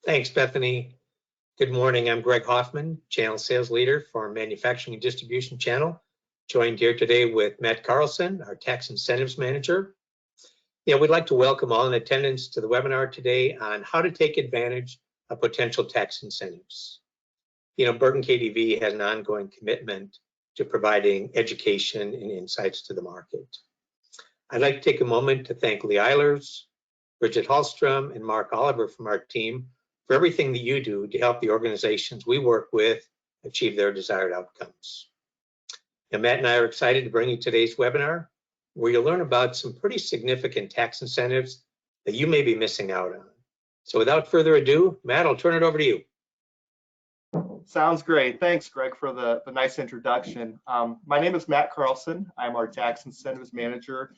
Thanks, Bethany. Good morning. I'm Greg Hoffman, Channel Sales Leader for Manufacturing and Distribution Channel, joined here today with Matt Carlson, our Tax Incentives Manager. We'd like to welcome all in attendance to the webinar today on how to take advantage of potential tax incentives. Bergen KDV has an ongoing commitment to providing education and insights to the market. I'd like to take a moment to thank Lee Eilers, Bridget Hallstrom, and Mark Oliver from our team for everything that you do to help the organizations we work with achieve their desired outcomes. Matt and I are excited to bring you today's webinar, where you'll learn about some pretty significant tax incentives that you may be missing out on. So without further ado, Matt, I'll turn it over to you. Sounds great. Thanks, Greg, for the nice introduction. My name is Matt Carlson. I'm our Tax Incentives Manager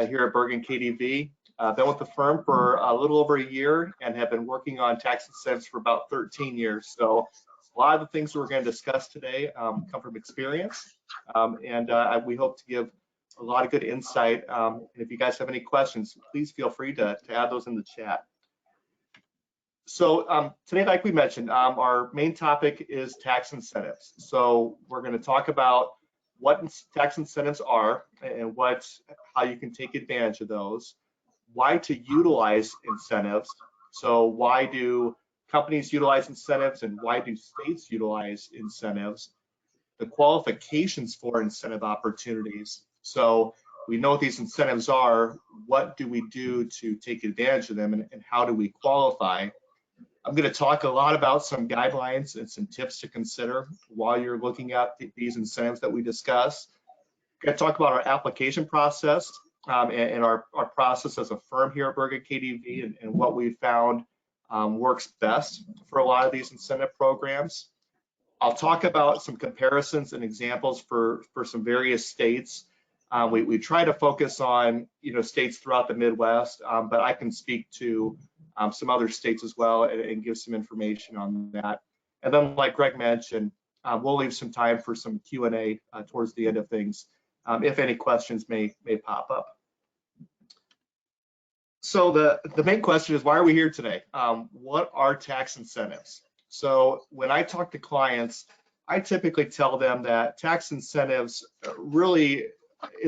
here at Bergen KDV. Been with the firm for a little over a year and have been working on tax incentives for about 13 years. So a lot of the things that we're going to discuss today come from experience, and we hope to give a lot of good insight. And if you guys have any questions, please feel free to add those in the chat. So today, like we mentioned, our main topic is tax incentives. So we're going to talk about what tax incentives are and how you can take advantage of those, why to utilize incentives. So why do companies utilize incentives and why do states utilize incentives? The qualifications for incentive opportunities. So we know what these incentives are. What do we do to take advantage of them, and how do we qualify? I'm going to talk a lot about some guidelines and some tips to consider while you're looking at these incentives that we discuss. I'm going to talk about our application process and our process as a firm here at Bergen KDV and what we found works best for a lot of these incentive programs. I'll talk about some comparisons and examples for some various states. We try to focus on states throughout the Midwest, but I can speak to some other states as well and give some information on that. And then, like Greg mentioned, we'll leave some time for some Q&A towards the end of things, if any questions may pop up. So the main question is, why are we here today? What are tax incentives? So when I talk to clients, I typically tell them that tax incentives really,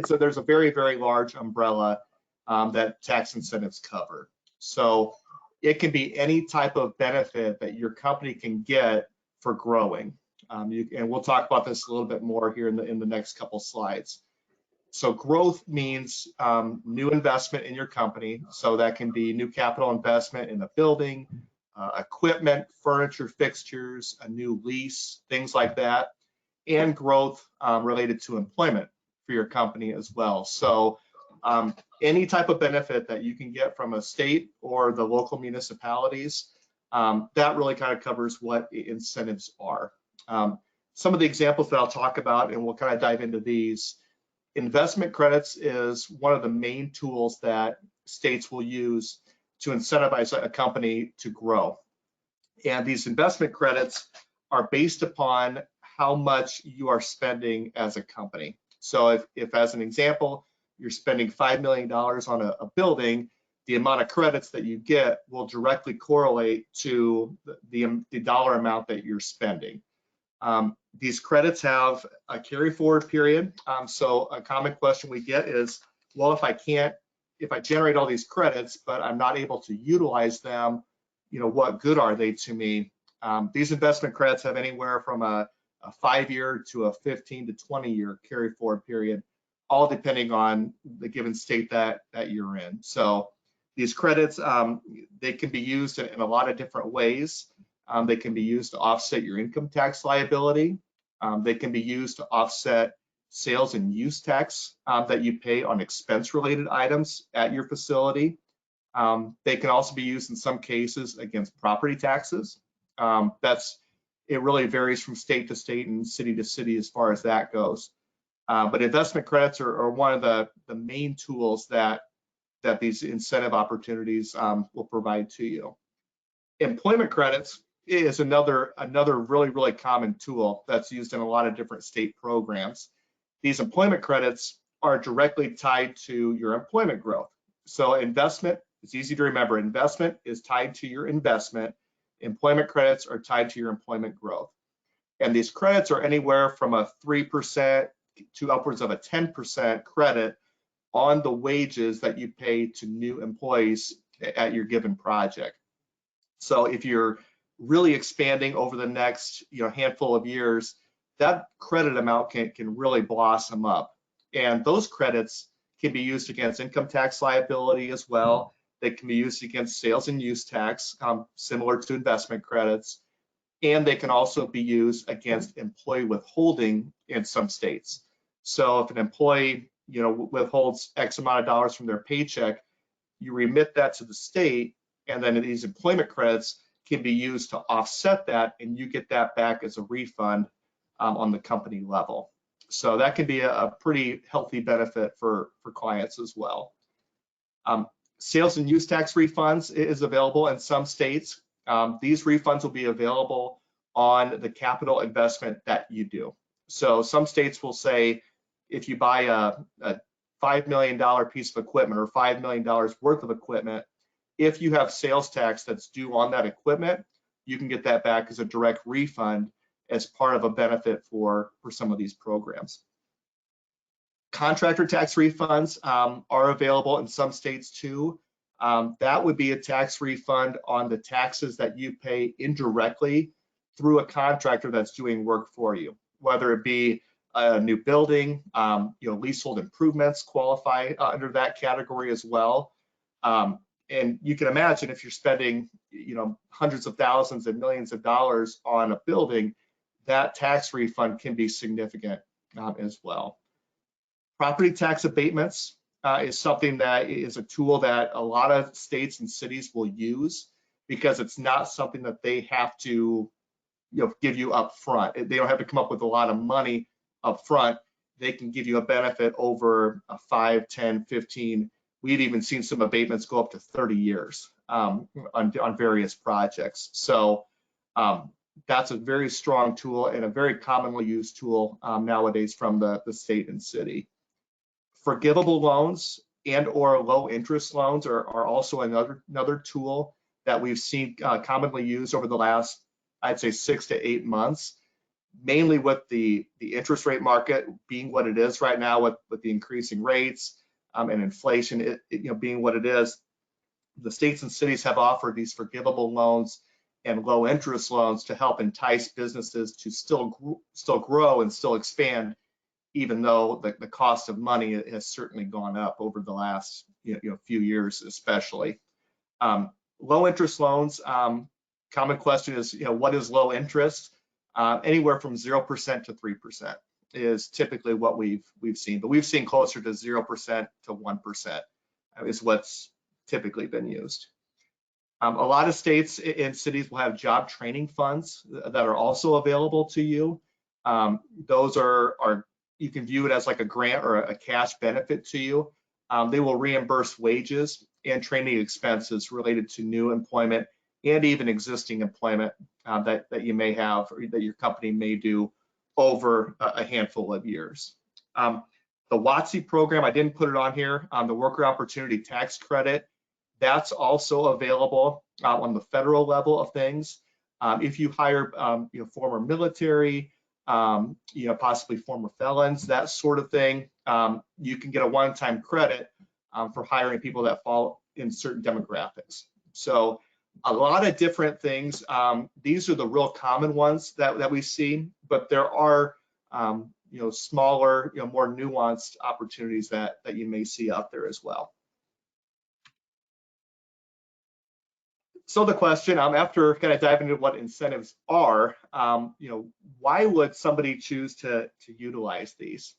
there's a very, very large umbrella that tax incentives cover. So it can be any type of benefit that your company can get for growing. And we'll talk about this a little bit more here in the next couple slides. So growth means new investment in your company. So that can be new capital investment in a building, equipment, furniture, fixtures, a new lease, things like that, and growth related to employment for your company as well. So any type of benefit that you can get from a state or the local municipalities, that really kind of covers what incentives are. Some of the examples that I'll talk about, and we'll kind of dive into these. Investment credits is one of the main tools that states will use to incentivize a company to grow. And these investment credits are based upon how much you are spending as a company. So if as an example, you're spending $5 million on a building, the amount of credits that you get will directly correlate to the dollar amount that you're spending. These credits have a carry forward period. So a common question we get is, well, if I generate all these credits, but I'm not able to utilize them, what good are they to me? These investment credits have anywhere from a 5-year to a 15 to 20-year carry forward period, all depending on the given state that you're in. So these credits, they can be used in a lot of different ways. They can be used to offset your income tax liability. They can be used to offset sales and use tax that you pay on expense-related items at your facility. They can also be used in some cases against property taxes. It really varies from state to state and city to city as far as that goes. But investment credits are one of the main tools that these incentive opportunities will provide to you. Employment credits is another really, really common tool that's used in a lot of different state programs. These employment credits are directly tied to your employment growth. So investment, it's easy to remember, investment is tied to your investment. employment credits are tied to your employment growth. And these credits are anywhere from a 3% to upwards of a 10% credit on the wages that you pay to new employees at your given project. So if you're really expanding over the next handful of years, that credit amount can really blossom up. And those credits can be used against income tax liability as well. They can be used against sales and use tax, similar to investment credits. And they can also be used against employee withholding in some states. So if an employee withholds X amount of dollars from their paycheck, you remit that to the state, and then these employment credits can be used to offset that, and you get that back as a refund on the company level. So that can be a pretty healthy benefit for clients as well. Sales and use tax refunds is available in some states. These refunds will be available on the capital investment that you do. So some states will say, if you buy a $5 million piece of equipment or $5 million worth of equipment, if you have sales tax that's due on that equipment, you can get that back as a direct refund as part of a benefit for some of these programs. Contractor tax refunds are available in some states too. That would be a tax refund on the taxes that you pay indirectly through a contractor that's doing work for you, whether it be a new building, leasehold improvements qualify under that category as well. And you can imagine if you're spending, hundreds of thousands and millions of dollars on a building, that tax refund can be significant as well. Property tax abatements is something that is a tool that a lot of states and cities will use because it's not something that they have to give you up front. They don't have to come up with a lot of money up front. They can give you a benefit over a 5, 10, 15. We've even seen some abatements go up to 30 years on various projects. So that's a very strong tool and a very commonly used tool nowadays from the state and city. Forgivable loans and or low interest loans are also another tool that we've seen commonly used over the last, I'd say, 6 to 8 months, mainly with the interest rate market being what it is right now with the increasing rates and inflation being what it is. The states and cities have offered these forgivable loans and low interest loans to help entice businesses to still grow and still expand, even though the cost of money has certainly gone up over the last few years, especially. Low interest loans, common question is, what is low interest? Anywhere from 0% to 3% is typically what we've seen, but we've seen closer to 0% to 1% is what's typically been used. A lot of states and cities will have job training funds that are also available to you. Those are you can view it as like a grant or a cash benefit to you. They will reimburse wages and training expenses related to new employment and even existing employment that you may have or that your company may do over a handful of years. The WOTC program, I didn't put it on here, the Worker Opportunity Tax Credit, that's also available on the federal level of things. If you hire former military, possibly former felons, that sort of thing, you can get a one-time credit for hiring people that fall in certain demographics. So a lot of different things. These are the real common ones that we see, but there are smaller, more nuanced opportunities that you may see out there as well. So the question, after kind of diving into what incentives are, why would somebody choose to utilize these?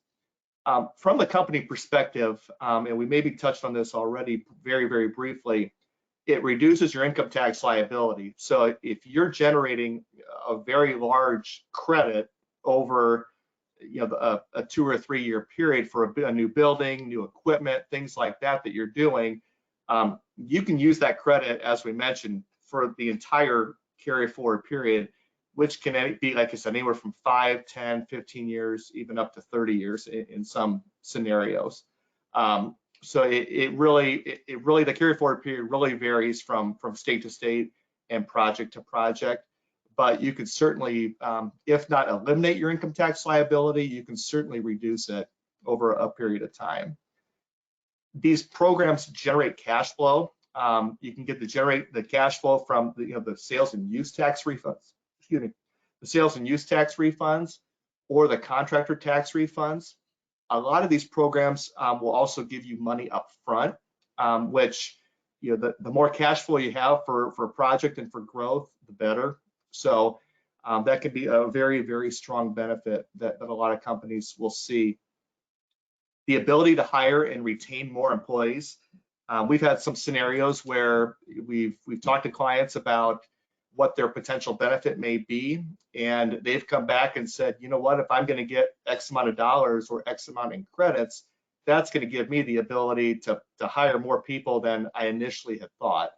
From the company perspective, and we maybe touched on this already very, very briefly, it reduces your income tax liability. So if you're generating a very large credit over a 2 or 3 year period for a new building, new equipment, things like that you're doing, you can use that credit, as we mentioned, for the entire carry forward period, which can be, like I said, anywhere from 5, 10, 15 years, even up to 30 years in some scenarios. So it really, the carry forward period really varies from state to state and project to project, but you could certainly, if not eliminate your income tax liability, you can certainly reduce it over a period of time. These programs generate cash flow. You can generate the cash flow from the sales and use tax refunds, the sales and use tax refunds or the contractor tax refunds. A lot of these programs will also give you money up front, which the more cash flow you have for a project and for growth, the better. So that could be a very, very strong benefit that a lot of companies will see. The ability to hire and retain more employees. We've had some scenarios where we've talked to clients about what their potential benefit may be, and they've come back and said, you know what, if I'm going to get X amount of dollars or X amount in credits, that's going to give me the ability to hire more people than I initially had thought,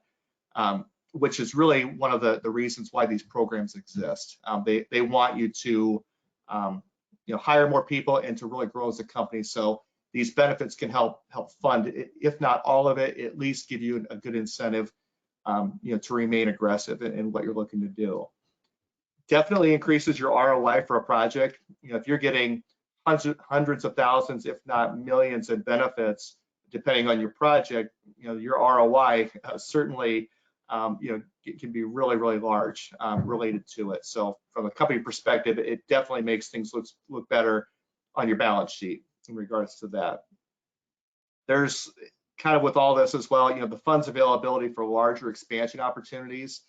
which is really one of the reasons why these programs exist. They want you to hire more people and to really grow as a company. So these benefits can help fund, if not all of it, at least give you a good incentive to remain aggressive in what you're looking to do. Definitely increases your ROI for a project. If you're getting hundreds of thousands, if not millions in benefits, depending on your project, your ROI certainly it can be really, really large related to it. So from a company perspective, it definitely makes things look better on your balance sheet in regards to that. There's kind of with all this as well, the funds availability for larger expansion opportunities.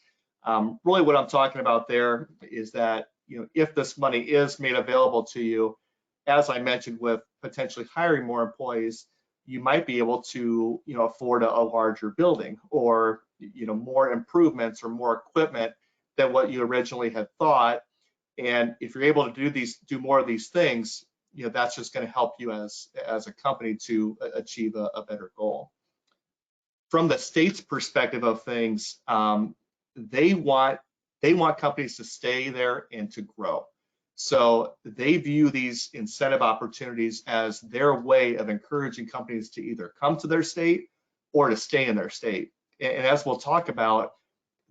Really what I'm talking about there is that, if this money is made available to you, as I mentioned, with potentially hiring more employees, you might be able to, afford a larger building or, more improvements or more equipment than what you originally had thought. And if you're able to do more of these things, that's just going to help you as a company to achieve a better goal. From the state's perspective of things, they want companies to stay there and to grow. So they view these incentive opportunities as their way of encouraging companies to either come to their state or to stay in their state. And as we'll talk about,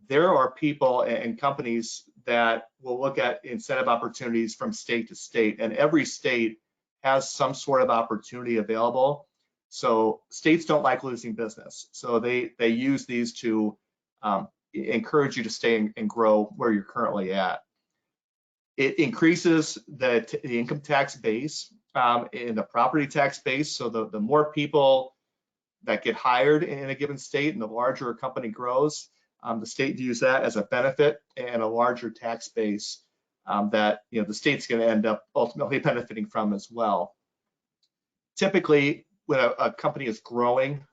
there are people and companies that will look at incentive opportunities from state to state, and every state has some sort of opportunity available. So states don't like losing business. So they use these to encourage you to stay and grow where you're currently at. It increases the income tax base and the property tax base. So the more people that get hired in a given state and the larger a company grows, the state views that as a benefit and a larger tax base that the state's going to end up ultimately benefiting from as well. Typically, when a company is growing,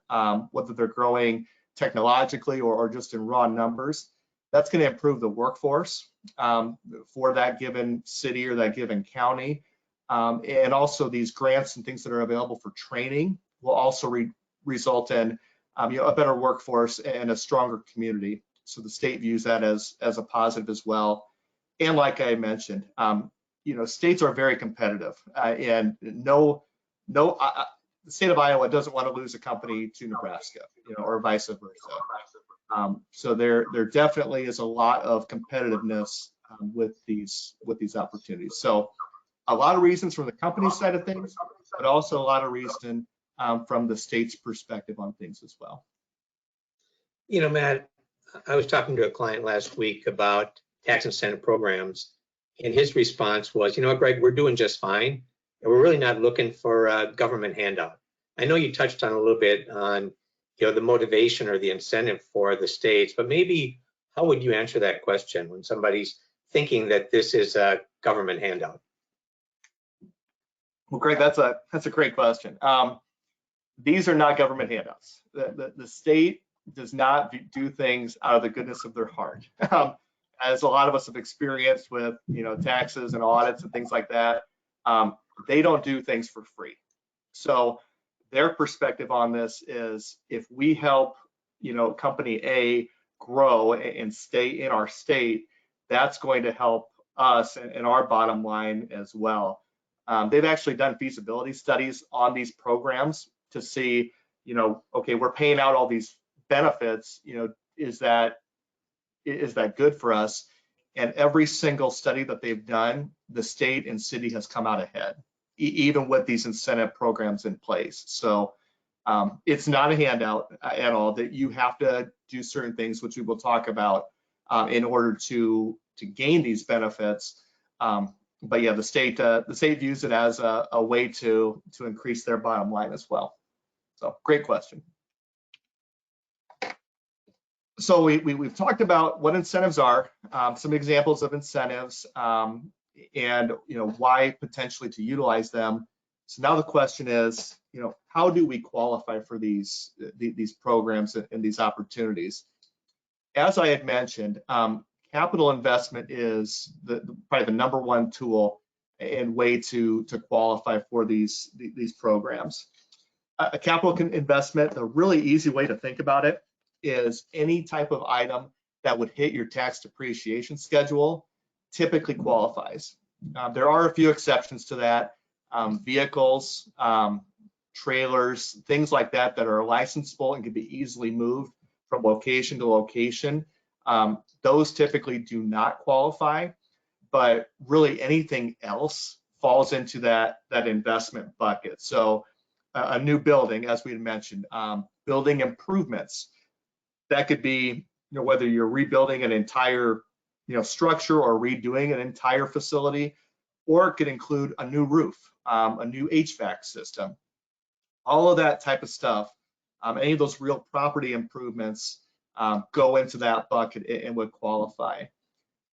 whether they're growing technologically or just in raw numbers, that's going to improve the workforce for that given city or that given county. And also these grants and things that are available for training will also result in a better workforce and a stronger community. So the state views that as a positive as well. And like I mentioned, states are very competitive, and the state of Iowa doesn't want to lose a company to Nebraska, or vice versa. So there definitely is a lot of competitiveness with these opportunities. So a lot of reasons from the company side of things, but also a lot of reason from the state's perspective on things as well. Matt, I was talking to a client last week about tax incentive programs, and his response was, Greg, we're doing just fine, and we're really not looking for a government handout. I know you touched on a little bit on, the motivation or the incentive for the states, but maybe how would you answer that question when somebody's thinking that this is a government handout? Well, Greg, that's a great question. These are not government handouts. The state does not do things out of the goodness of their heart. As a lot of us have experienced with taxes and audits and things like that, they don't do things for free. So their perspective on this is, if we help company A grow and stay in our state, that's going to help us and our bottom line as well. They've actually done feasibility studies on these programs to see, okay, we're paying out all these benefits, is that is that good for us? And every single study that they've done, the state and city has come out ahead, even with these incentive programs in place. So it's not a handout at all, that you have to do certain things, which we will talk about in order to gain these benefits. But yeah, the state views it as a way to increase their bottom line as well. So great question. So we've talked about what incentives are, some examples of incentives, and why potentially to utilize them. So now the question is, how do we qualify for these programs and these opportunities? As I had mentioned, capital investment is probably the number one tool and way to qualify for these programs. A capital investment, the really easy way to think about it is any type of item that would hit your tax depreciation schedule typically qualifies. There are a few exceptions to that. Vehicles, trailers, things like that that are licensable and can be easily moved from location to location. Those typically do not qualify, but really anything else falls into that investment bucket. So a new building, as we had mentioned, building improvements. That could be whether you're rebuilding an entire structure or redoing an entire facility, or it could include a new roof, a new HVAC system, all of that type of stuff. Any of those real property improvements go into that bucket and would qualify.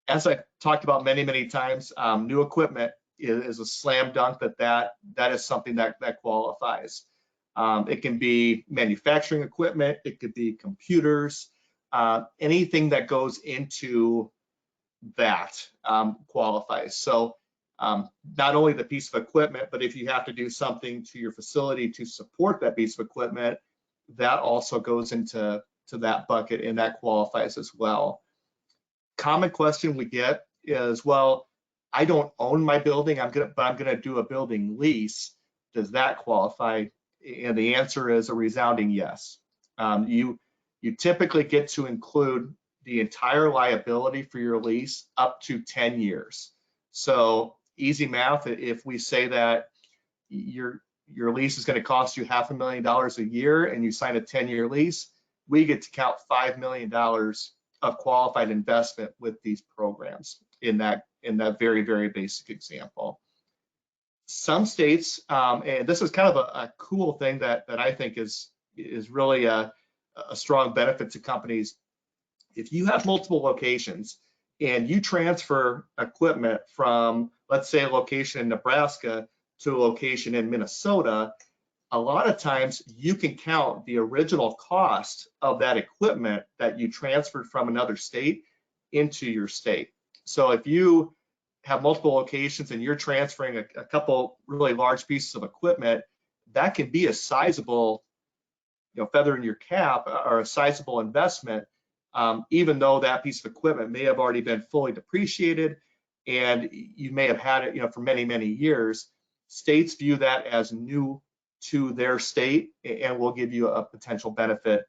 As I talked about many times, new equipment is a slam dunk that is something that qualifies. It can be manufacturing equipment, it could be computers, anything that goes into that qualifies. So not only the piece of equipment, but if you have to do something to your facility to support that piece of equipment, that also goes into that bucket and that qualifies as well. Common question we get is, well, I don't own my building, but I'm gonna do a building lease. Does that qualify? And the answer is a resounding yes. You typically get to include the entire liability for your lease up to 10 years. So easy math, if we say that your lease is going to cost you $500,000 a year and you sign a 10-year lease, we get to count $5 million of qualified investment with these programs in that very basic example. Some states, and this is kind of a cool thing that I think is really a strong benefit to companies. If you have multiple locations and you transfer equipment from, let's say, a location in Nebraska to a location in Minnesota, a lot of times you can count the original cost of that equipment that you transferred from another state into your state. So if you have multiple locations and you're transferring a couple really large pieces of equipment, that can be a sizable feather in your cap or a sizable investment, even though that piece of equipment may have already been fully depreciated and you may have had it for many years. States view that as new to their state and will give you a potential benefit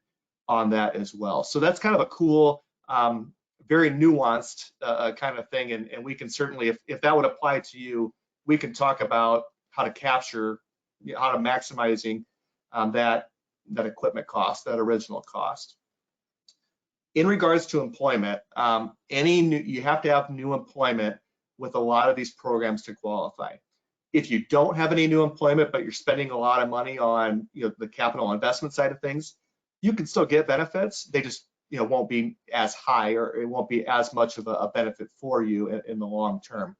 on that as well. So that's kind of a cool, very nuanced kind of thing, and we can certainly, if that would apply to you, we can talk about how to capture, how to maximizing that equipment cost, that original cost. In regards to employment, you have to have new employment with a lot of these programs to qualify. If you don't have any new employment, but you're spending a lot of money on the capital investment side of things, you can still get benefits. They just won't be as high, or it won't be as much of a benefit for you in the long term.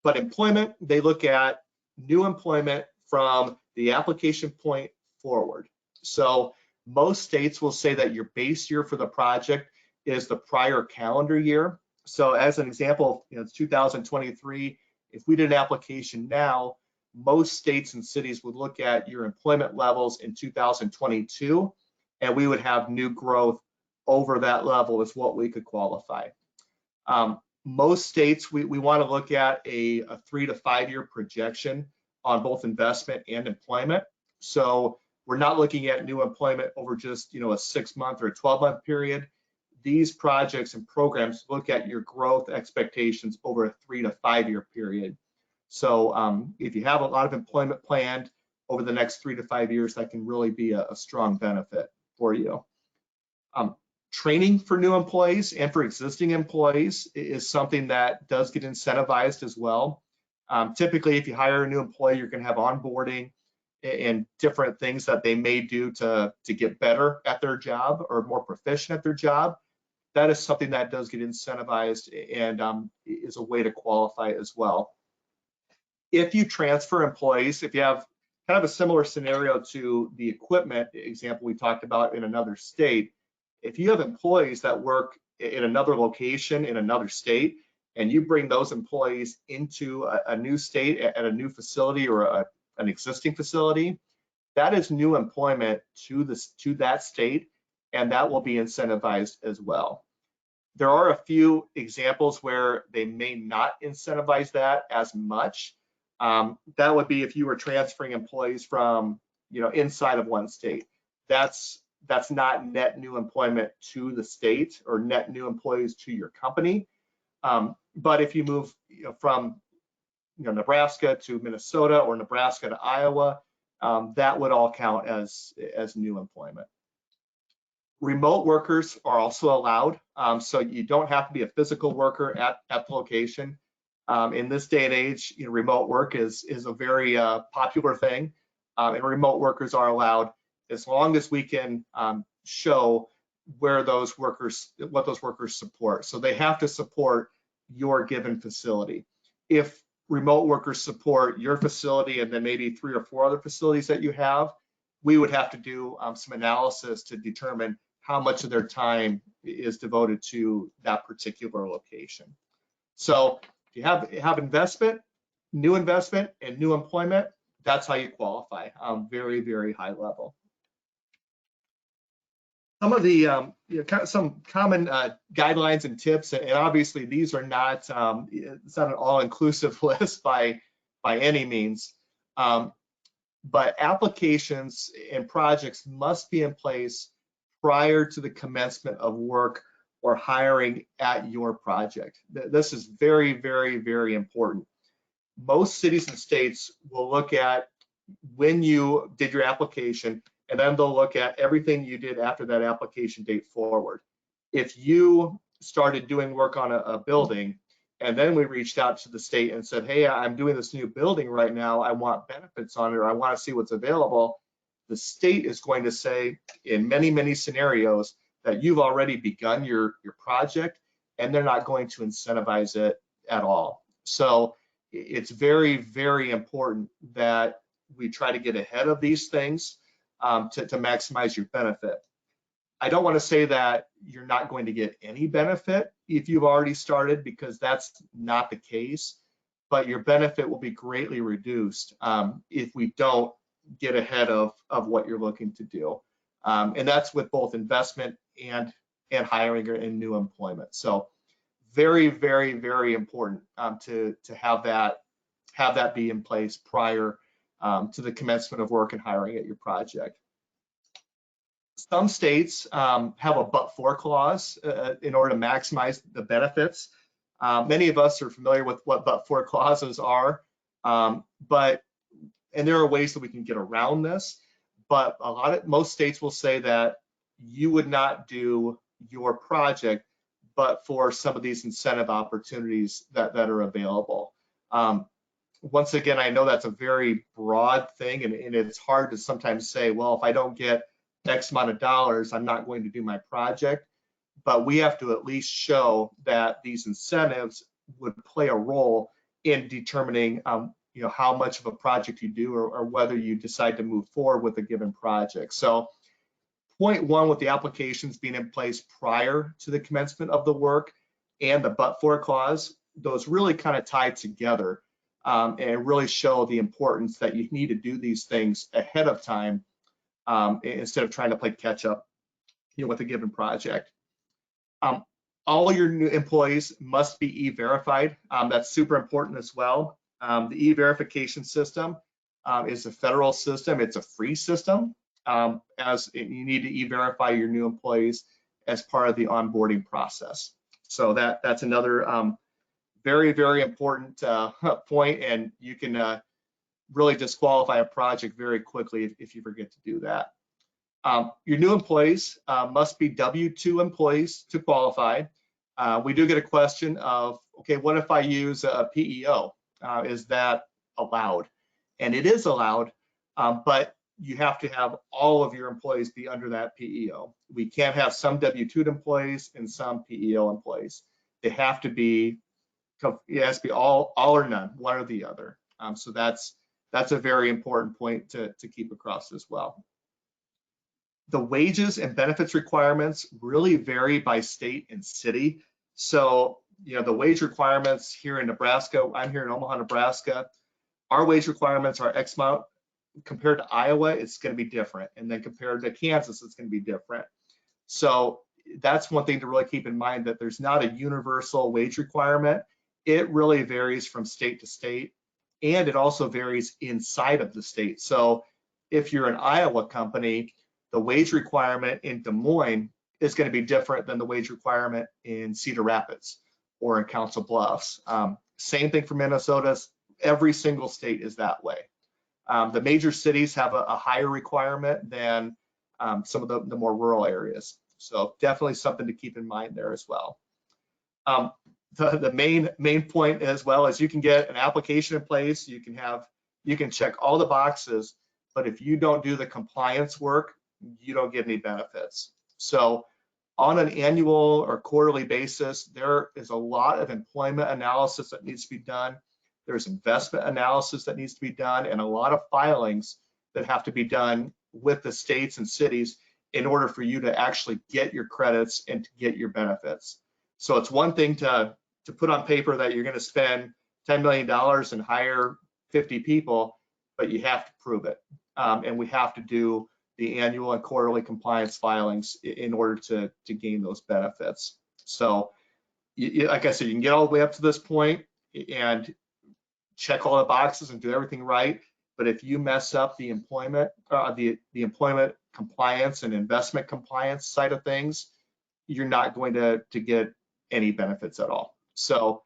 But employment, they look at new employment from the application point forward. So most states will say that your base year for the project is the prior calendar year. So as an example, it's 2023. If we did an application now, most states and cities would look at your employment levels in 2022, and we would have new growth over that level is what we could qualify. Most states, we want to look at a 3 to 5 year projection on both investment and employment. So we're not looking at new employment over just a 6-month or a 12-month period. these projects and programs look at your growth expectations over a 3 to 5 year period. So if you have a lot of employment planned over the next 3 to 5 years, that can really be a strong benefit for you. Training for new employees and for existing employees is something that does get incentivized as well. Typically, if you hire a new employee, you're going to have onboarding and different things that they may do to get better at their job or more proficient at their job. That is something that does get incentivized and is a way to qualify as well. If you transfer employees, if you have kind of a similar scenario to the equipment example we talked about in another state, if you have employees that work in another location in another state, and you bring those employees into a new state at a new facility or an existing facility, that is new employment to that state, and that will be incentivized as well. There are a few examples where they may not incentivize that as much. That would be if you were transferring employees from, inside of one state. That's not net new employment to the state or net new employees to your company. But if you move from Nebraska to Minnesota or Nebraska to Iowa, that would all count as new employment. Remote workers are also allowed, so you don't have to be a physical worker at the location. In this day and age, remote work is a very popular thing, and remote workers are allowed as long as we can show what those workers support. So they have to support your given facility. If remote workers support your facility and then maybe 3 or 4 other facilities that you have, we would have to do some analysis to determine how much of their time is devoted to that particular location. So if you have investment, new investment, and new employment, that's how you qualify. Very, very high level. Some of the some common guidelines and tips, and obviously these are not it's not an all-inclusive list by any means, but applications and projects must be in place prior to the commencement of work or hiring at your project. This is very, very, very important. Most cities and states will look at when you did your application, and then they'll look at everything you did after that application date forward. If you started doing work on a building, and then we reached out to the state and said, hey, I'm doing this new building right now, I want benefits on it, or I want to see what's available, the state is going to say in many, many scenarios that you've already begun your project, and they're not going to incentivize it at all. So it's very, very important that we try to get ahead of these things to maximize your benefit. I don't want to say that you're not going to get any benefit if you've already started, because that's not the case, but your benefit will be greatly reduced if we don't get ahead of what you're looking to do. And that's with both investment and hiring and new employment. So very, very, very important to have that be in place prior to the commencement of work and hiring at your project. Some states have a but-for clause in order to maximize the benefits. Many of us are familiar with what but-for clauses are, and there are ways that we can get around this, but most states will say that you would not do your project but for some of these incentive opportunities that are available. Once again, I know that's a very broad thing, and it's hard to sometimes say, well, if I don't get X amount of dollars, I'm not going to do my project. But we have to at least show that these incentives would play a role in determining how much of a project you do or whether you decide to move forward with a given project. So point one with the applications being in place prior to the commencement of the work and the but-for clause, those really kind of tie together and really show the importance that you need to do these things ahead of time instead of trying to play catch up with a given project. All your new employees must be e-verified. That's super important as well. The e-verification system is a federal system. It's a free system, as you need to e-verify your new employees as part of the onboarding process. So that's another very, very important point, and you can really disqualify a project very quickly if you forget to do that. Your new employees must be W-2 employees to qualify. We do get a question of, okay, what if I use a PEO? Is that allowed? And it is allowed, but you have to have all of your employees be under that PEO. We can't have some W-2 employees and some PEO employees. They have to be, it has to be all or none, one or the other. So that's a very important point to keep across as well. The wages and benefits requirements really vary by state and city. So, the wage requirements here in Nebraska, I'm here in Omaha, Nebraska, our wage requirements are X amount. Compared to Iowa, it's going to be different. And then compared to Kansas, it's going to be different. So that's one thing to really keep in mind, that there's not a universal wage requirement. It really varies from state to state, and it also varies inside of the state. So if you're an Iowa company, the wage requirement in Des Moines is going to be different than the wage requirement in Cedar Rapids or in Council Bluffs. Same thing for Minnesota. Every single state is that way. The major cities have a higher requirement than some of the more rural areas. So definitely something to keep in mind there as well. The main point as well is you can get an application in place, you can check all the boxes, but if you don't do the compliance work, you don't get any benefits. So on an annual or quarterly basis, there is a lot of employment analysis that needs to be done. There's investment analysis that needs to be done, and a lot of filings that have to be done with the states and cities in order for you to actually get your credits and to get your benefits. So it's one thing to put on paper that you're going to spend $10 million and hire 50 people, but you have to prove it. And we have to do the annual and quarterly compliance filings in order to gain those benefits. So like I said, you can get all the way up to this point and check all the boxes and do everything right. But if you mess up the employment, the employment compliance and investment compliance side of things, you're not going to get any benefits at all. So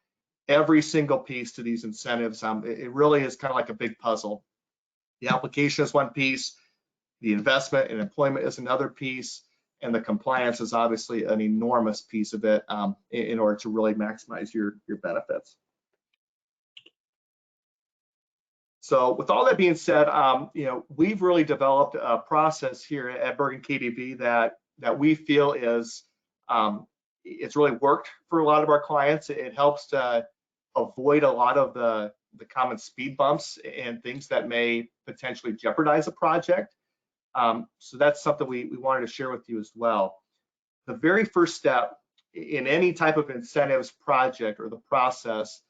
every single piece to these incentives, it really is kind of like a big puzzle. The application is one piece, the investment and employment is another piece, and the compliance is obviously an enormous piece of it in order to really maximize your benefits. So with all that being said, we've really developed a process here at Bergen KDV that we feel is it's really worked for a lot of our clients. It helps to avoid a lot of the common speed bumps and things that may potentially jeopardize a project. So that's something we wanted to share with you as well. The very first step in any type of incentives project or the process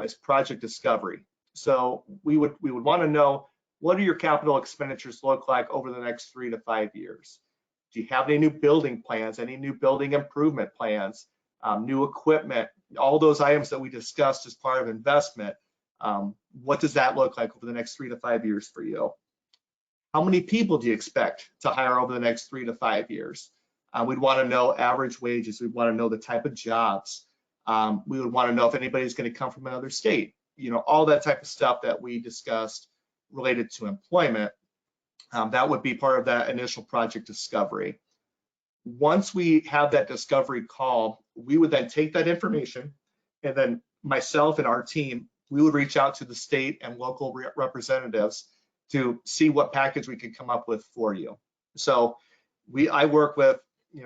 is project discovery. So we would want to know, what do your capital expenditures look like over the next 3 to 5 years? Do you have any new building plans, any new building improvement plans, new equipment, all those items that we discussed as part of investment? What does that look like over the next 3 to 5 years for you? How many people do you expect to hire over the next 3 to 5 years? We'd want to know average wages. We'd want to know the type of jobs. We would want to know if anybody's going to come from another state. All that type of stuff that we discussed related to employment. That would be part of that initial project discovery. Once we have that discovery call, we would then take that information, and then myself and our team, we would reach out to the state and local representatives to see what package we could come up with for you. So I work with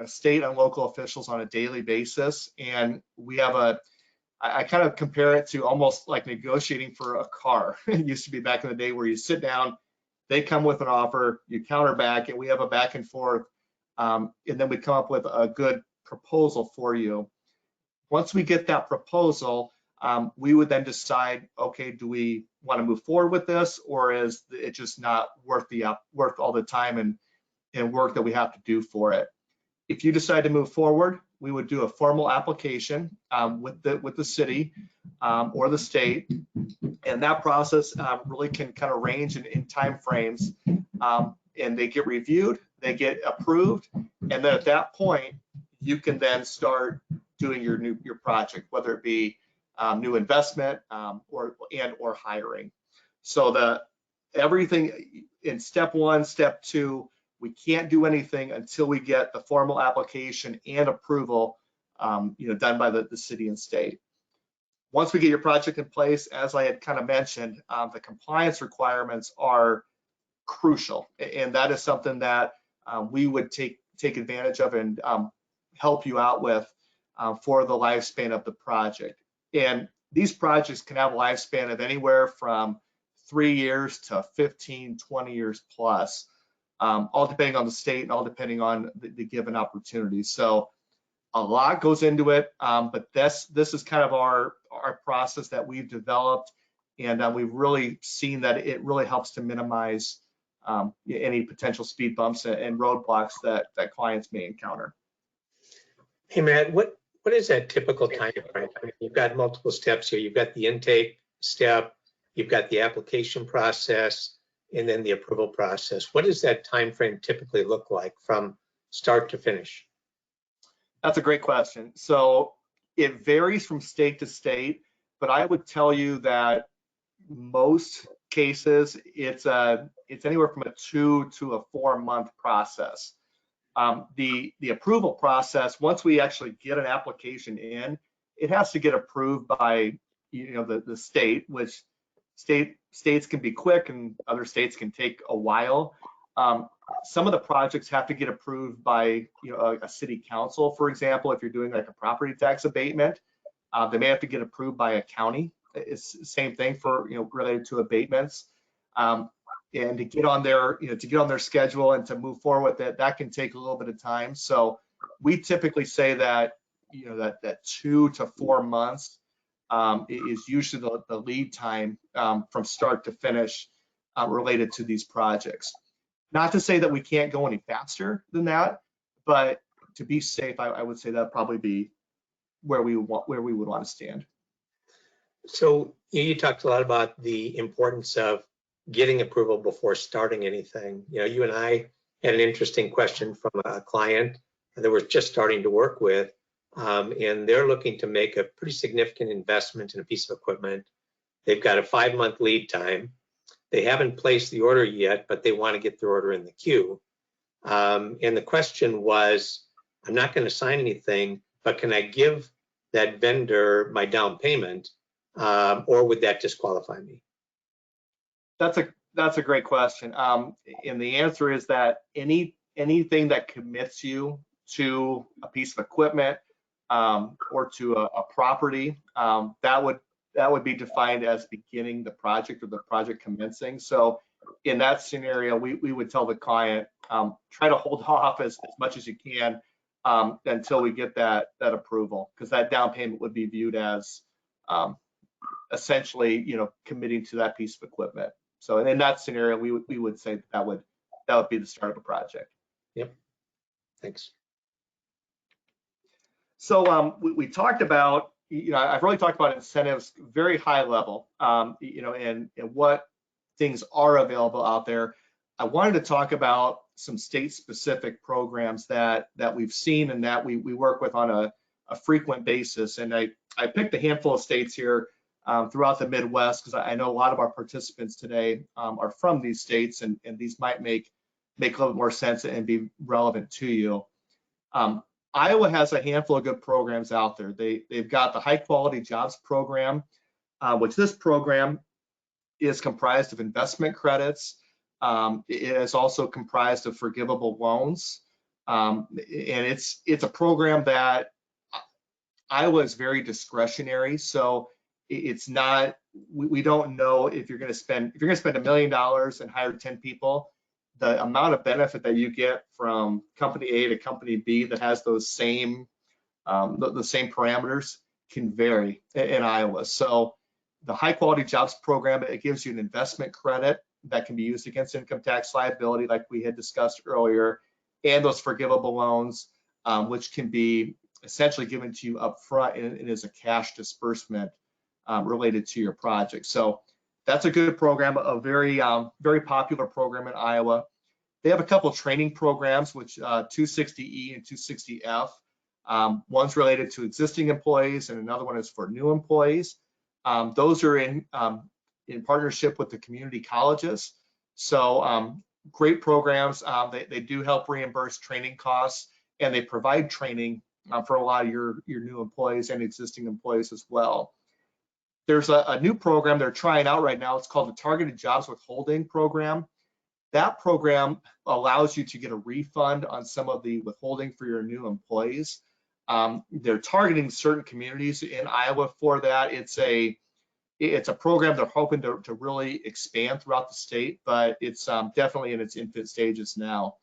state and local officials on a daily basis, and we have I kind of compare it to almost like negotiating for a car. It used to be back in the day where you sit down, they come with an offer, you counter back, and we have a back and forth, and then we come up with a good proposal for you. Once we get that proposal, we would then decide, okay, do we want to move forward with this, or is it just not worth all the time and work that we have to do for it? If you decide to move forward, we would do a formal application with the city or the state, and that process really can kind of range in time frames, and they get reviewed, they get approved, and then at that point, you can then start doing your project, whether it be new investment or hiring. So everything in step one, step two, we can't do anything until we get the formal application and approval, done by the city and state. Once we get your project in place, as I had kind of mentioned, the compliance requirements are crucial, and that is something that we would take advantage of and help you out with for the lifespan of the project. And these projects can have a lifespan of anywhere from 3 years to 15, 20 years plus, all depending on the state and all depending on the given opportunity. So a lot goes into it, but this is kind of our process that we've developed, and we've really seen that it really helps to minimize any potential speed bumps and roadblocks that clients may encounter. Hey, Matt, what is that typical time frame? I mean, you've got multiple steps here. You've got the intake step, you've got the application process, and then the approval process. What does that time frame typically look like from start to finish? That's a great question. So it varies from state to state, but I would tell you that most cases it's anywhere from a 2 to a 4 month process. The approval process, once we actually get an application in, it has to get approved by the state, which states can be quick and other states can take a while. Some of the projects have to get approved by a city council, for example. If you're doing like a property tax abatement, they may have to get approved by a county. It's the same thing for related to abatements, and to get on their schedule and to move forward with it, that can take a little bit of time. So we typically say that that 2 to 4 months is usually the lead time from start to finish related to these projects. Not to say that we can't go any faster than that, but to be safe, I would say that'd probably be where we would want to stand. So you talked a lot about the importance of getting approval before starting anything. You and I had an interesting question from a client that we're just starting to work with, and they're looking to make a pretty significant investment in a piece of equipment. They've got a 5-month lead time. They haven't placed the order yet, but they want to get their order in the queue. And the question was, I'm not going to sign anything, but can I give that vendor my down payment, or would that disqualify me? That's a great question. And the answer is that anything that commits you to a piece of equipment or to a property, that would be defined as beginning the project or the project commencing. So in that scenario, we would tell the client, try to hold off as much as you can until we get that approval, because that down payment would be viewed as essentially committing to that piece of equipment. So in that scenario, we would say that would be the start of a project. Yep. Thanks. So we talked about, I've really talked about incentives very high level, and what things are available out there. I wanted to talk about some state-specific programs that we've seen and that we work with on a frequent basis. And I picked a handful of states here throughout the Midwest, because I know a lot of our participants today are from these states, and these might make a little bit more sense and be relevant to you. Iowa has a handful of good programs out there. They've got the High Quality Jobs Program, which this program is comprised of investment credits. It is also comprised of forgivable loans, and it's a program that Iowa is very discretionary. So it's not, we don't know if you're going to spend $1 million and hire 10 people, the amount of benefit that you get from company A to company B that has those same the same parameters can vary in Iowa. So the High Quality Jobs Program, it gives you an investment credit that can be used against income tax liability, like we had discussed earlier, and those forgivable loans, which can be essentially given to you up front and is a cash disbursement related to your project. So that's a good program, a very popular program in Iowa. They have a couple of training programs, which 260E and 260F. One's related to existing employees and another one is for new employees. Those are in partnership with the community colleges. So great programs. They do help reimburse training costs, and they provide training for a lot of your new employees and existing employees as well. There's a new program they're trying out right now. It's called the Targeted Jobs Withholding Program. That program allows you to get a refund on some of the withholding for your new employees. They're targeting certain communities in Iowa for that. It's a program they're hoping to really expand throughout the state, but it's definitely in its infant stages now.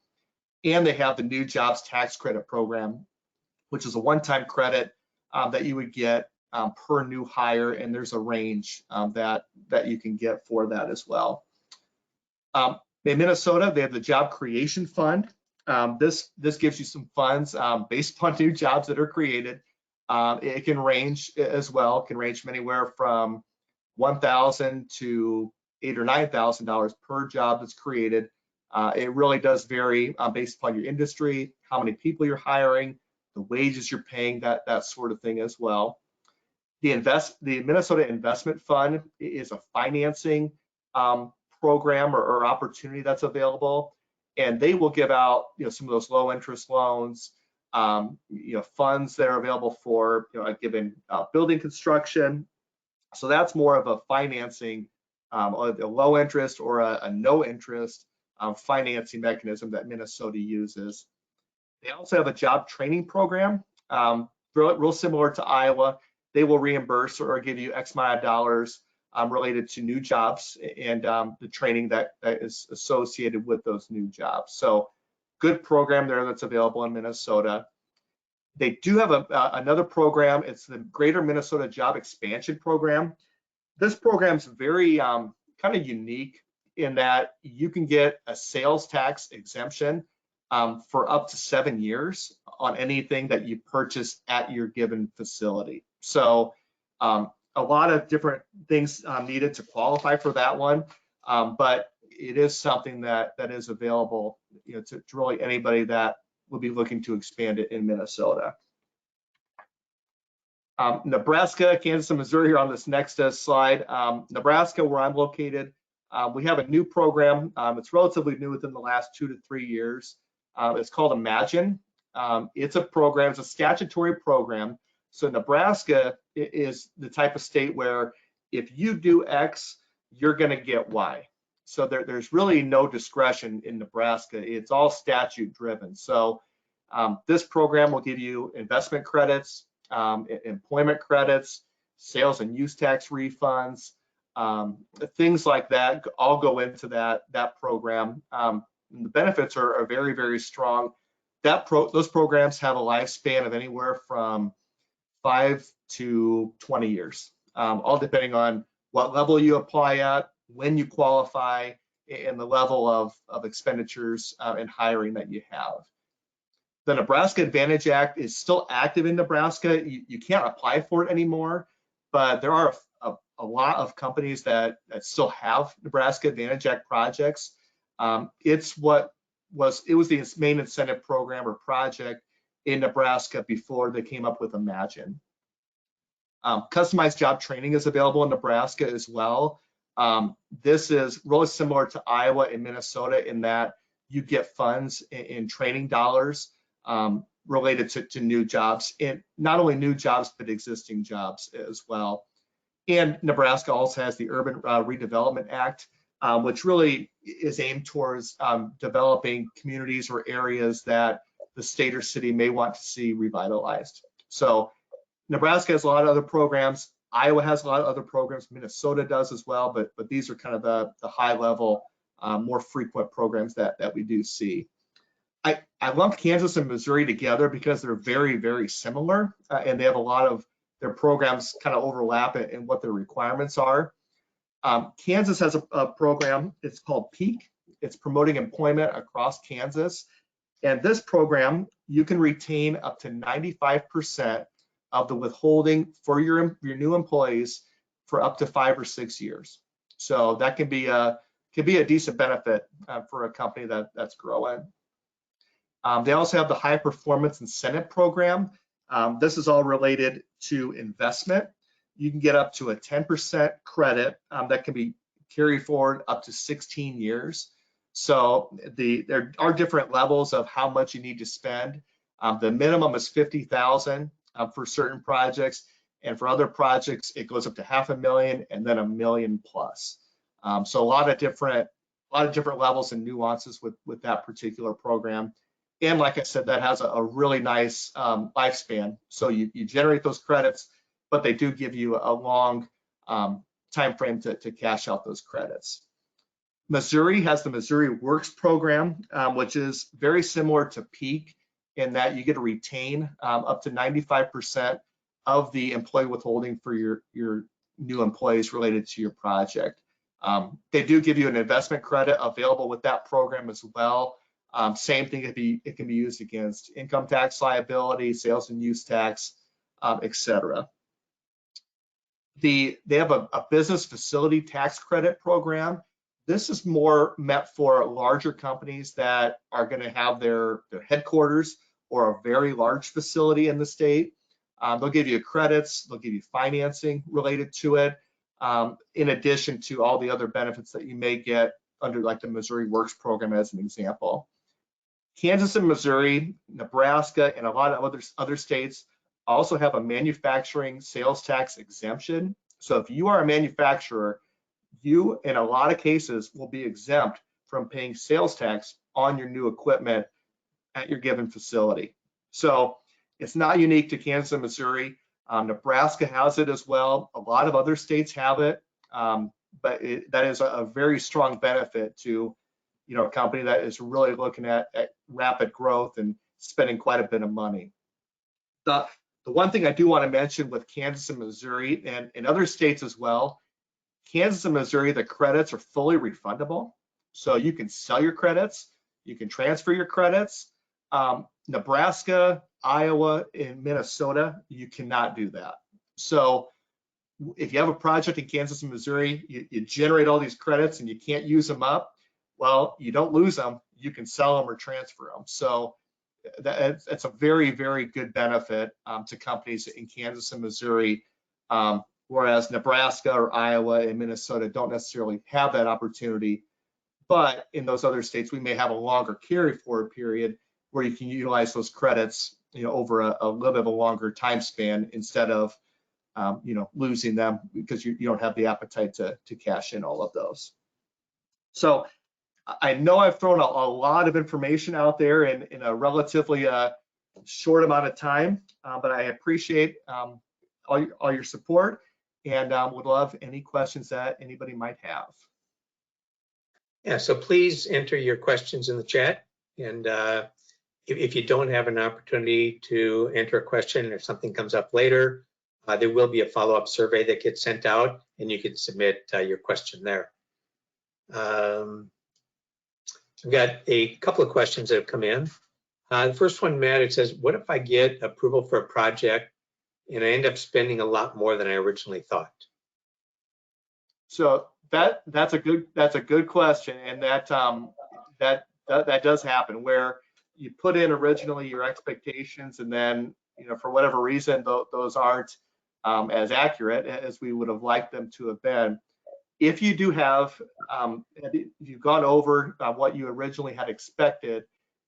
And they have the New Jobs Tax Credit Program, which is a one-time credit that you would get per new hire, and there's a range that you can get for that as well. In Minnesota, they have the Job Creation Fund. This gives you some funds based upon new jobs that are created. It can range as well. It can range from anywhere from $1,000 to $8,000 or $9,000 per job that's created. It really does vary based upon your industry, how many people you're hiring, the wages you're paying, that sort of thing as well. The Minnesota Investment Fund is a financing program or opportunity that's available, and they will give out some of those low interest loans, funds that are available for a given building construction. So that's more of a financing, a low interest or a no interest financing mechanism that Minnesota uses. They also have a job training program, real similar to Iowa. They will reimburse or give you X amount of dollars related to new jobs and the training that is associated with those new jobs. So good program there that's available in Minnesota. They do have another program. It's the Greater Minnesota Job Expansion Program. This program is very kind of unique in that you can get a sales tax exemption for up to 7 years on anything that you purchase at your given facility. So a lot of different things needed to qualify for that one, but it is something that is available to really anybody that will be looking to expand it in Minnesota. Nebraska, Kansas, and Missouri are on this next slide. Nebraska, where I'm located, we have a new program. It's relatively new within the last 2 to 3 years. It's called Imagine. It's a program, it's a statutory program. So Nebraska is the type of state where if you do X, you're going to get Y. So there's really no discretion in Nebraska. It's all statute driven. So this program will give you investment credits, employment credits, sales and use tax refunds, things like that all go into that program. The benefits are very, very strong. Those programs have a lifespan of anywhere from 5 to 20 years, all depending on what level you apply at, when you qualify, and the level of expenditures and hiring that you have. The Nebraska Advantage Act is still active in Nebraska. You can't apply for it anymore, but there are a lot of companies that still have Nebraska Advantage Act projects. It was the main incentive program or project in Nebraska before they came up with Imagine. Customized job training is available in Nebraska as well. This is really similar to Iowa and Minnesota in that you get funds in training dollars related to new jobs, and not only new jobs, but existing jobs as well. And Nebraska also has the Urban Redevelopment Act, which really is aimed towards developing communities or areas that the state or city may want to see revitalized. So Nebraska has a lot of other programs. Iowa has a lot of other programs. Minnesota does as well, but these are kind of the high level, more frequent programs that we do see. I lump Kansas and Missouri together because they're very, very similar, and they have a lot of their programs kind of overlap in what their requirements are. Kansas has a program, it's called PEAK. It's promoting employment across Kansas. And this program, you can retain up to 95% of the withholding for your new employees for up to 5 or 6 years. So that can be a decent benefit for a company that's growing. They also have the High Performance Incentive Program. This is all related to investment. You can get up to a 10% credit that can be carried forward up to 16 years. So there are different levels of how much you need to spend. The minimum is $50,000 for certain projects, and for other projects it goes up to $500,000 and then $1 million plus. So a lot of different levels and nuances with that particular program. And like I said, that has a really nice lifespan. So you generate those credits, but they do give you a long time frame to cash out those credits. Missouri has the Missouri Works program, which is very similar to PEAK in that you get to retain up to 95% of the employee withholding for your new employees related to your project. They do give you an investment credit available with that program as well. Same thing, it can be used against income tax liability, sales and use tax, etc. They have a business facility tax credit program. This is more meant for larger companies that are going to have their headquarters or a very large facility in the state. They'll give you credits, they'll give you financing related to it, in addition to all the other benefits that you may get under like the Missouri Works program as an example. Kansas and Missouri, Nebraska, and a lot of other states also have a manufacturing sales tax exemption. So if you are a manufacturer, you, in a lot of cases, will be exempt from paying sales tax on your new equipment at your given facility. So it's not unique to Kansas and Missouri. Nebraska has it as well. A lot of other states have it, but that is a very strong benefit to a company that is really looking at rapid growth and spending quite a bit of money. The one thing I do want to mention with Kansas and Missouri and in other states as well, Kansas and Missouri, the credits are fully refundable. So you can sell your credits, you can transfer your credits. Nebraska, Iowa, and Minnesota, you cannot do that. So if you have a project in Kansas and Missouri, you generate all these credits and you can't use them up, well, you don't lose them, you can sell them or transfer them. So that's a very, very good benefit to companies in Kansas and Missouri, whereas Nebraska or Iowa and Minnesota don't necessarily have that opportunity. But in those other states, we may have a longer carry forward period where you can utilize those credits over a little bit of a longer time span instead of losing them because you don't have the appetite to cash in all of those. So I know I've thrown a lot of information out there in a relatively short amount of time, but I appreciate all your support and would love any questions that anybody might have. Yeah, so please enter your questions in the chat. And if you don't have an opportunity to enter a question or something comes up later, there will be a follow-up survey that gets sent out and you can submit your question there. I've got a couple of questions that have come in. The first one, Matt, it says, what if I get approval for a project and I end up spending a lot more than I originally thought? So that's a good question, and that does happen where you put in originally your expectations, and then for whatever reason those aren't as accurate as we would have liked them to have been. If you do have, if you've gone over what you originally had expected,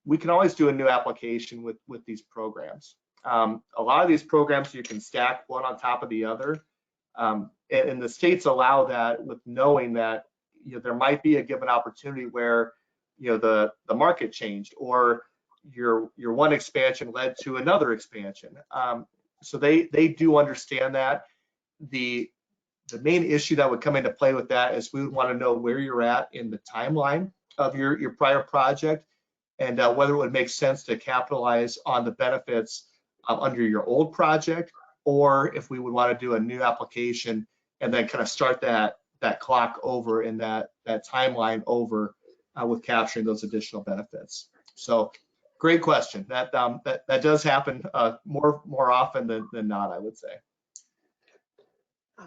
we can always do a new application with these programs. A lot of these programs you can stack one on top of the other, and the states allow that with knowing that there might be a given opportunity where the market changed or your one expansion led to another expansion. So they do understand that. The main issue that would come into play with that is we would want to know where you're at in the timeline of your prior project and whether it would make sense to capitalize on the benefits under your old project, or if we would want to do a new application and then kind of start that clock over in that timeline over with capturing those additional benefits. So great question. That does happen more often than not, I would say.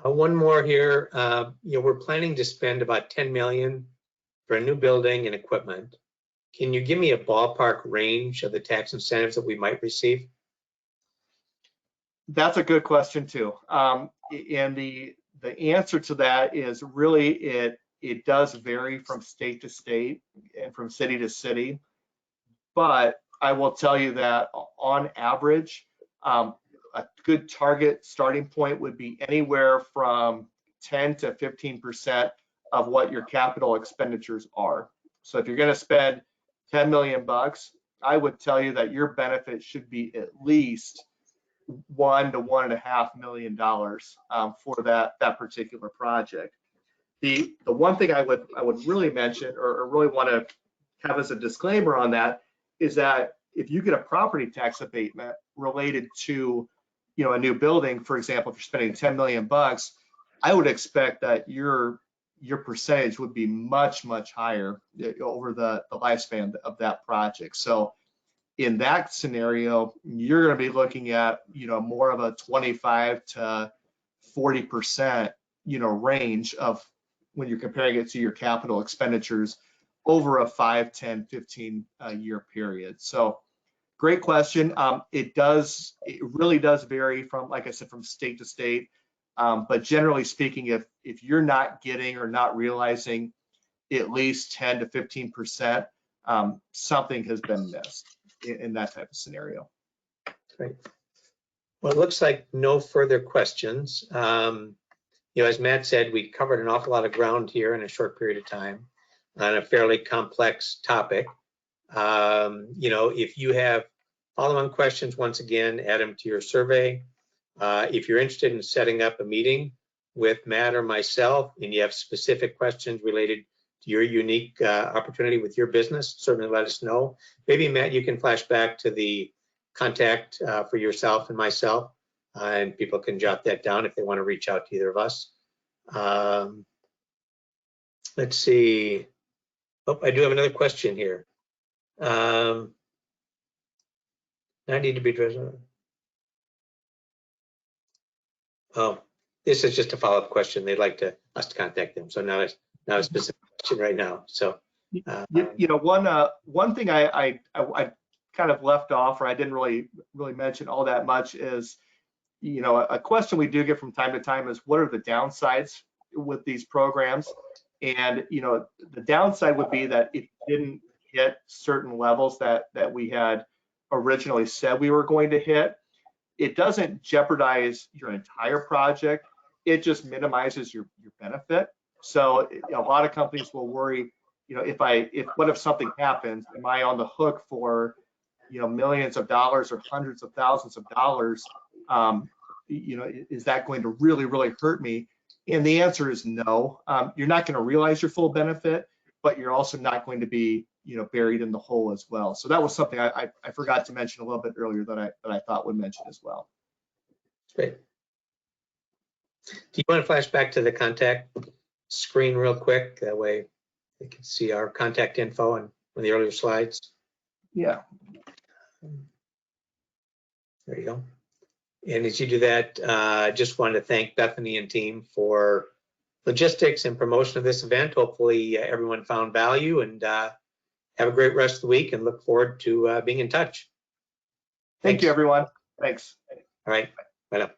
One more here. We're planning to spend about $10 million for a new building and equipment. Can you give me a ballpark range of the tax incentives that we might receive? That's a good question too. And the answer to that is really it does vary from state to state and from city to city. But I will tell you that on average, a good target starting point would be anywhere from 10 to 15% of what your capital expenditures are. So if you're going to spend 10 million bucks, I would tell you that your benefit should be at least $1 to $1.5 million for that particular project. The one thing I would really mention or really want to have as a disclaimer on that is that if you get a property tax abatement related to a new building, for example, if you're spending 10 million bucks, I would expect that your percentage would be much higher over the lifespan of that project. So in that scenario, you're going to be looking at more of a 25 to 40% range of when you're comparing it to your capital expenditures over a 5, 10, 15 year period. So great question. It really does vary from, like I said, from state to state. But generally speaking, if you're not getting or not realizing at least 10 to 15%, something has been missed in that type of scenario. Great. Well, it looks like no further questions. As Matt said, we covered an awful lot of ground here in a short period of time on a fairly complex topic. If you have follow-on questions, once again, add them to your survey. If you're interested in setting up a meeting with Matt or myself and you have specific questions related to your unique opportunity with your business, certainly let us know. Maybe, Matt, you can flash back to the contact for yourself and myself, and people can jot that down if they want to reach out to either of us. Let's see. Oh, I do have another question here. I need to be addressed. Oh, this is just a follow-up question. They'd like us to contact them. So not a specific question right now. So, one thing I kind of left off, or I didn't really mention all that much is, a question we do get from time to time is, what are the downsides with these programs? And the downside would be that if you didn't hit certain levels that we had originally said we were going to hit, it doesn't jeopardize your entire project. It just minimizes your benefit. So a lot of companies will worry, what if something happens? Am I on the hook for millions of dollars or hundreds of thousands of dollars? Is that going to really hurt me? And the answer is no. You're not going to realize your full benefit, but you're also not going to be buried in the hole as well. So that was something I forgot to mention a little bit earlier that I thought would mention as well. Great. Do you want to flash back to the contact screen real quick? That way they can see our contact info on one of the earlier slides. Yeah. There you go. And as you do that, I just wanted to thank Bethany and team for logistics and promotion of this event. Hopefully everyone found value, and have a great rest of the week and look forward to being in touch. Thank you, everyone. Thanks. All right. Bye now.